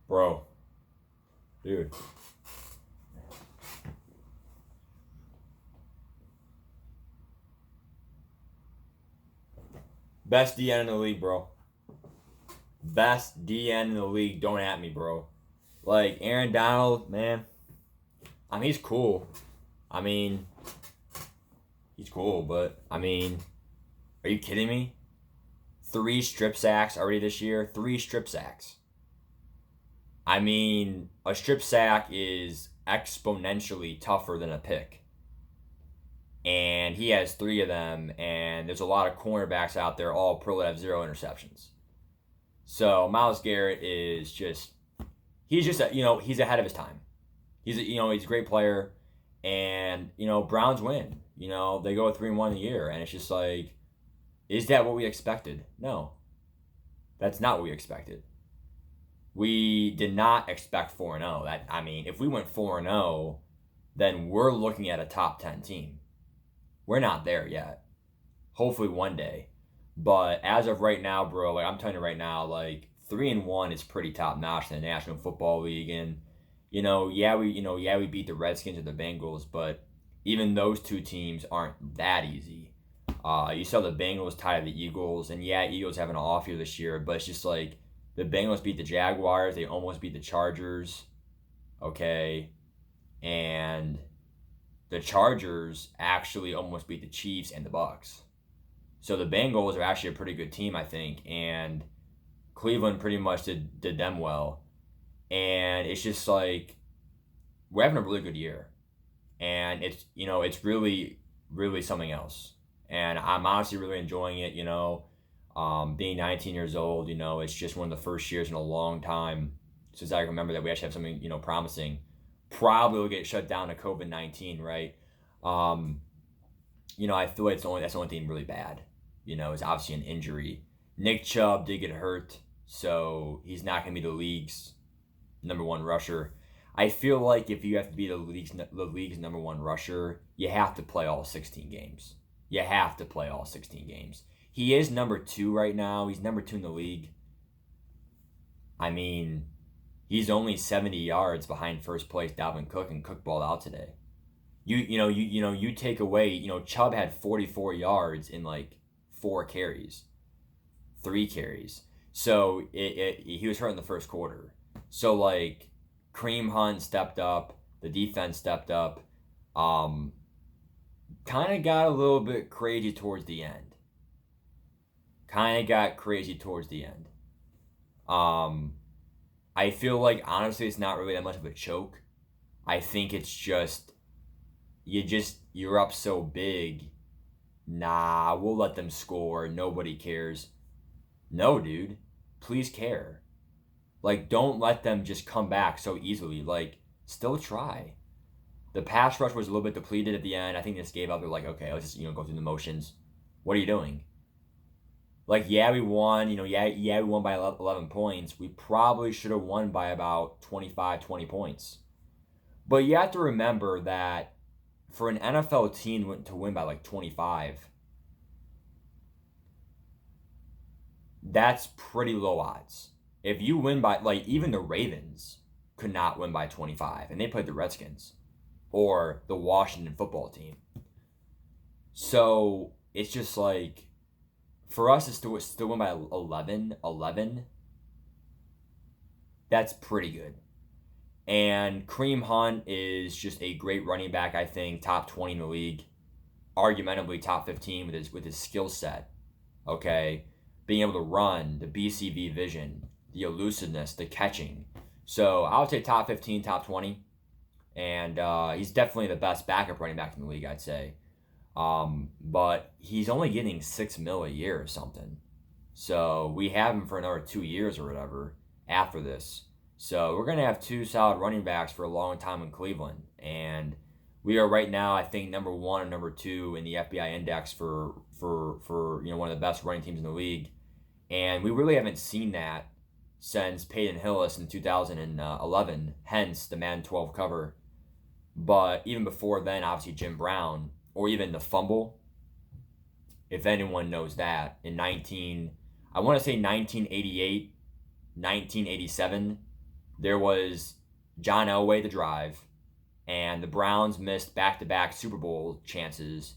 Bro. Dude. Best DN in the league, bro. Best DN in the league. Don't at me, bro. Like, Aaron Donald, man. I mean, he's cool. I mean, he's cool, but, I mean, are you kidding me? 3 strip sacks already this year. 3 strip sacks. I mean, a strip sack is exponentially tougher than a pick. And he has 3 of them, and there's a lot of cornerbacks out there, all pro that have 0 interceptions. So Myles Garrett is just, he's ahead of his time. He's a great player, and Browns win. They go 3-1 a year, and it's just like, is that what we expected? No, that's not what we expected. We did not expect 4-0. If we went 4-0, then we're looking at a top 10 team. We're not there yet. Hopefully one day. But as of right now, bro, like I'm telling you right now, like 3-1 is pretty top notch in the National Football League. And we beat the Redskins or the Bengals, but even those 2 teams aren't that easy. You saw the Bengals tie the Eagles, and Eagles have an off year this year, but it's just like the Bengals beat the Jaguars, they almost beat the Chargers, okay, and the Chargers actually almost beat the Chiefs and the Bucks. So the Bengals are actually a pretty good team, I think, and Cleveland pretty much did them well. And it's just like we're having a really good year. And it's really, really something else. And I'm honestly really enjoying it, being 19 years old, it's just one of the first years in a long time since I remember that we actually have something, promising. Probably will get shut down to COVID-19, right? I feel like that's the only thing really bad, is obviously an injury. Nick Chubb did get hurt, so he's not going to be the league's number 1 rusher. I feel like if you have to be the league's number 1 rusher, you have to play all 16 games. You have to play all 16 games. He is number 2 right now. He's number 2 in the league. I mean, he's only 70 yards behind first place Dalvin Cook, and Cook balled out today. You take away, Chubb had 44 yards in like 4 carries, 3 carries. So he was hurt in the first quarter. So like Kareem Hunt stepped up, the defense stepped up. Kind of got a little bit crazy towards the end. I feel like honestly it's not really that much of a choke. I think it's just you're up so big. Nah, we'll let them score. Nobody cares. No, dude. Please care. Like, don't let them just come back so easily. Like, still try. The pass rush was a little bit depleted at the end. I think they just gave up. They're like, okay, let's just go through the motions. What are you doing? Like, we won. We won by 11 points. We probably should have won by about 25, 20 points. But you have to remember that for an NFL team to win by like 25, that's pretty low odds. If you win by, like, even the Ravens could not win by 25, and they played the Redskins or the Washington football team. So it's just like, for us to still win by 11, that's pretty good. And Kareem Hunt is just a great running back, I think, top 20 in the league, arguably top 15 with his skill set, okay? Being able to run, the BCV vision, the elusiveness, the catching. So I would say top 15, top 20. And he's definitely the best backup running back in the league, I'd say. But he's only getting $6 million a year or something. So we have him for another 2 years or whatever after this. So we're going to have 2 solid running backs for a long time in Cleveland. And we are right now, I think, number 1 and number 2 in the FBI index for one of the best running teams in the league. And we really haven't seen that since Peyton Hillis in 2011, hence the Madden 12 cover. But even before then, obviously Jim Brown, or even the fumble, if anyone knows that, in 1988, 1987, there was John Elway the drive, and the Browns missed back-to-back Super Bowl chances.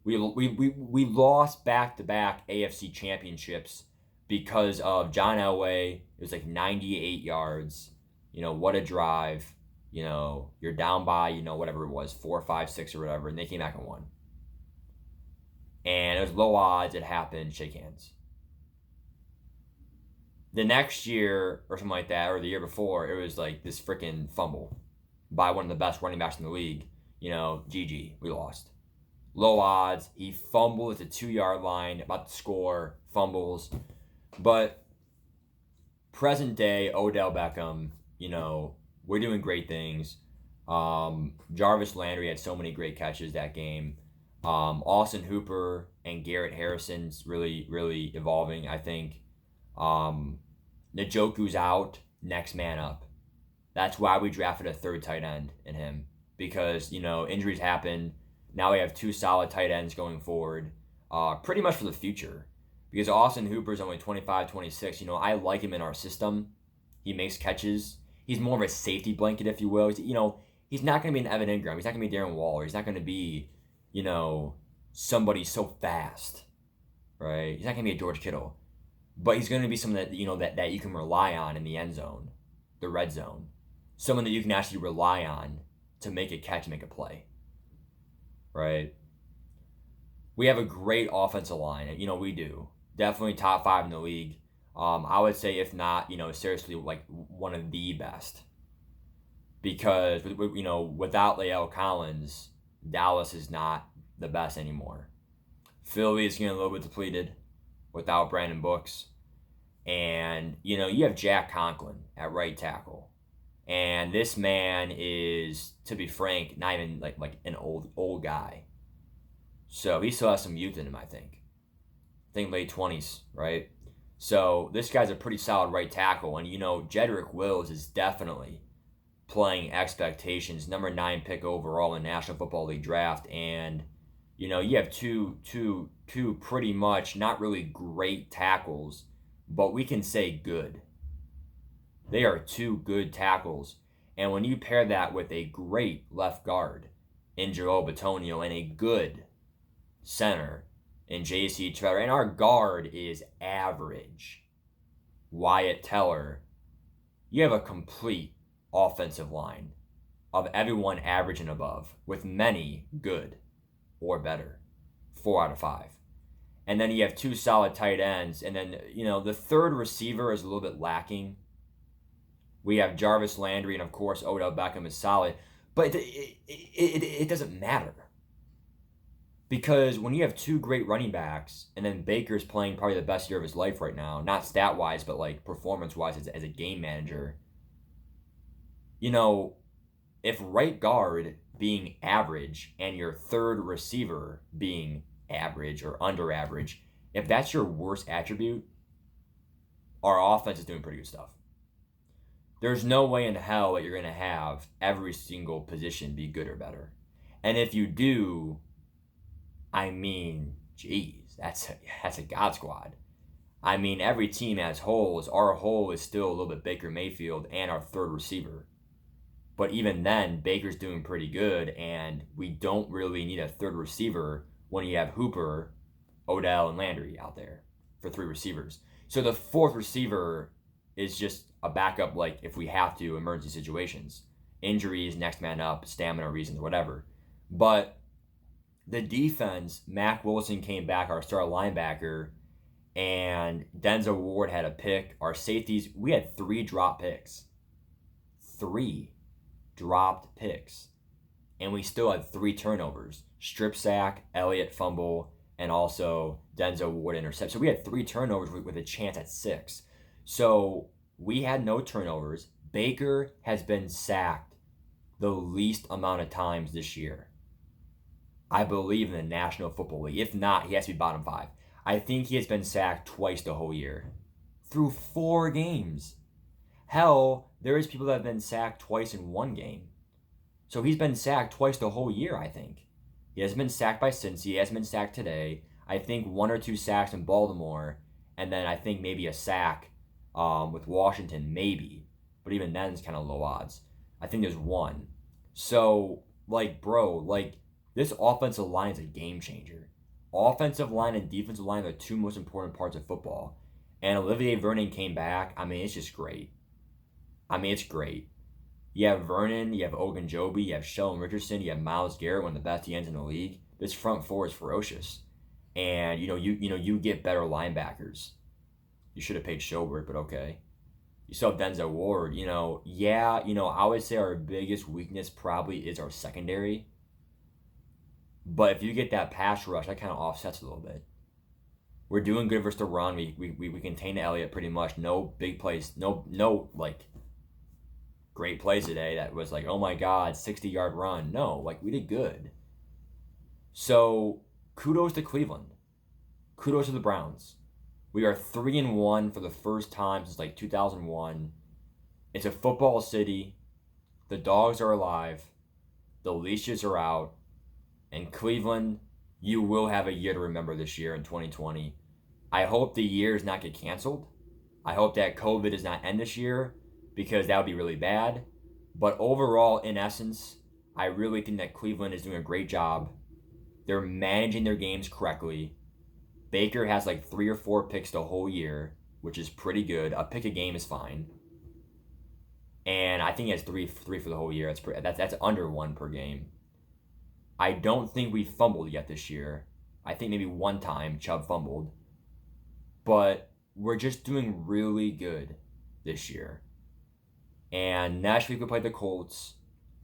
We lost back-to-back AFC championships because of John Elway. It was like 98 yards. What a drive. You're down by, whatever it was, 4, 5, 6 or whatever, and they came back and won. And it was low odds. It happened. Shake hands. The next year or something like that, or the year before, it was like this freaking fumble by one of the best running backs in the league. GG, we lost. Low odds. He fumbled at the 2-yard line, about to score, fumbles. But present day, Odell Beckham, we're doing great things. Jarvis Landry had so many great catches that game. Austin Hooper and Garrett Harrison's really, really evolving, I think. Njoku's out, next man up. That's why we drafted a third tight end in him. Because, injuries happen. Now we have 2 solid tight ends going forward. Pretty much for the future. Because Austin Hooper's only 25, 26. I like him in our system. He makes catches. He's more of a safety blanket, if you will. He's not going to be an Evan Ingram. He's not going to be Darren Waller. He's not going to be, somebody so fast, right? He's not going to be a George Kittle. But he's going to be someone that, that you can rely on in the end zone, the red zone. Someone that you can actually rely on to make a catch, make a play, right? We have a great offensive line. We do. Definitely top 5 in the league. I would say, if not, seriously, like one of the best. Because, without La'el Collins, Dallas is not the best anymore. Philly is getting a little bit depleted without Brandon Brooks. And, you have Jack Conklin at right tackle. And this man is, to be frank, not even like an old guy. So he still has some youth in him, I think. Late 20s, right? So this guy's a pretty solid right tackle. And, Jedrick Wills is definitely playing expectations. Number 9 pick overall in National Football League draft. And, you have two pretty much not really great tackles, but we can say good. They are 2 good tackles. And when you pair that with a great left guard in Joel Bitonio and a good center in J.C. Tretter, and our guard is average, Wyatt Teller, you have a complete offensive line of everyone average and above, with many good or better, 4 out of 5. And then you have 2 solid tight ends, and then, the third receiver is a little bit lacking. We have Jarvis Landry, and of course Odell Beckham is solid, but it doesn't matter. Because when you have 2 great running backs, and then Baker's playing probably the best year of his life right now, not stat-wise, but like performance-wise as a game manager, if right guard being average and your third receiver being average or under average, if that's your worst attribute, our offense is doing pretty good stuff. There's no way in hell that you're going to have every single position be good or better. And if you do, geez, that's a God squad. Every team has holes. Our hole is still a little bit Baker Mayfield and our third receiver. But even then, Baker's doing pretty good, and we don't really need a third receiver when you have Hooper, Odell, and Landry out there for 3 receivers. So the 4th receiver is just a backup, like if we have to, emergency situations. Injuries, next man up, stamina reasons, whatever. But the defense, Mack Wilson came back, our star linebacker, and Denzel Ward had a pick. Our safeties, we had 3 drop picks. 3 dropped picks. And we still had 3 turnovers. Strip sack, Elliott fumble, and also Denzel Ward intercept. So we had 3 turnovers with a chance at 6. So we had no turnovers. Baker has been sacked the least amount of times this year, I believe, in the National Football League. If not, he has to be bottom 5. I think he has been sacked twice the whole year. Through 4 games. Hell, there is people that have been sacked twice in 1 game. So he's been sacked twice the whole year, I think. He hasn't been sacked by Cincy. He hasn't been sacked today. I think 1 or 2 sacks in Baltimore. And then I think maybe a sack with Washington, maybe. But but even then it's kind of low odds. I think there's one. So, like, bro, like, this offensive line is a game changer. Offensive line and defensive line are the two most important parts of football. And Olivier Vernon came back. I mean, it's just great. I mean, it's great. You have Vernon, you have Ogunjobi, you have Sheldon Richardson, you have Myles Garrett, one of the best DNs in the league. This front four is ferocious. And you get better linebackers. You should have paid Schobert, but okay. You still have Denzel Ward. I would say our biggest weakness probably is our secondary. But if you get that pass rush, that kind of offsets a little bit. We're doing good versus the run. We contained Elliott pretty much. No big plays. No like great plays today that was like, oh my God, 60-yard run. No, like we did good. So kudos to Cleveland. Kudos to the Browns. We are 3-1 for the first time since like 2001. It's a football city. The dogs are alive. The leashes are out. And Cleveland, you will have a year to remember this year in 2020. I hope the year does not get canceled. I hope that COVID does not end this year because that would be really bad. But overall, in essence, I really think that Cleveland is doing a great job. They're managing their games correctly. Baker has like 3 or 4 picks the whole year, which is pretty good. A pick a game is fine. And I think he has three for the whole year. That's under 1 per game. I don't think we fumbled yet this year. I think maybe one time Chubb fumbled. But we're just doing really good this year. And next week we play the Colts.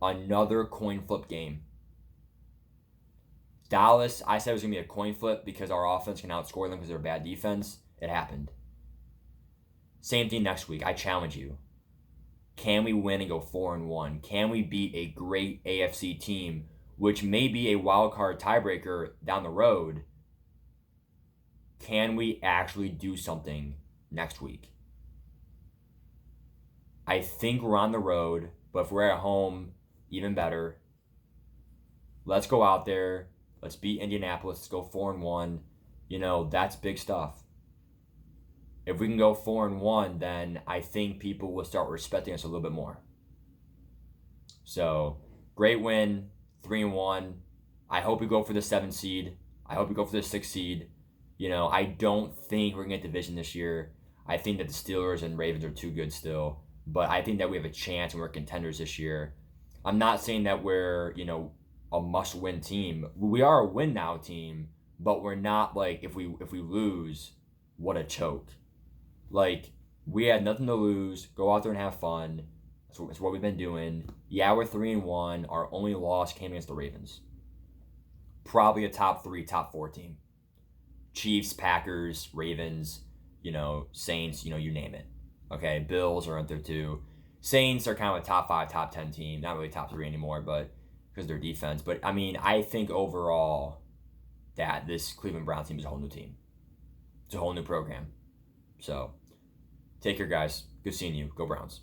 Another coin flip game. Dallas, I said it was going to be a coin flip because our offense can outscore them because they're a bad defense. It happened. Same thing next week. I challenge you. Can we win and go 4-1? Can we beat a great AFC team, which may be a wild card tiebreaker down the road? Can we actually do something next week? I think we're on the road, but if we're at home, even better. Let's go out there. Let's beat Indianapolis. Let's go 4-1. That's big stuff. If we can go 4-1, then I think people will start respecting us a little bit more. So, great win, 3-1. I hope we go for the 7th seed. I hope we go for the 6th seed. I don't think we're going to get division this year. I think that the Steelers and Ravens are too good still. But I think that we have a chance and we're contenders this year. I'm not saying that we're, a must-win team. We are a win-now team, but we're not like, if we lose, what a choke. Like, we had nothing to lose. Go out there and have fun. That's what we've been doing. Yeah, we're 3-1. Our only loss came against the Ravens. Probably a top 3, top 4 team. Chiefs, Packers, Ravens, Saints, you name it. Okay, Bills are in there too. Saints are kind of a top 5, top 10 team. Not really top 3 anymore, but because of their defense. But, I think overall that this Cleveland Browns team is a whole new team. It's a whole new program. So, take care, guys. Good seeing you. Go Browns.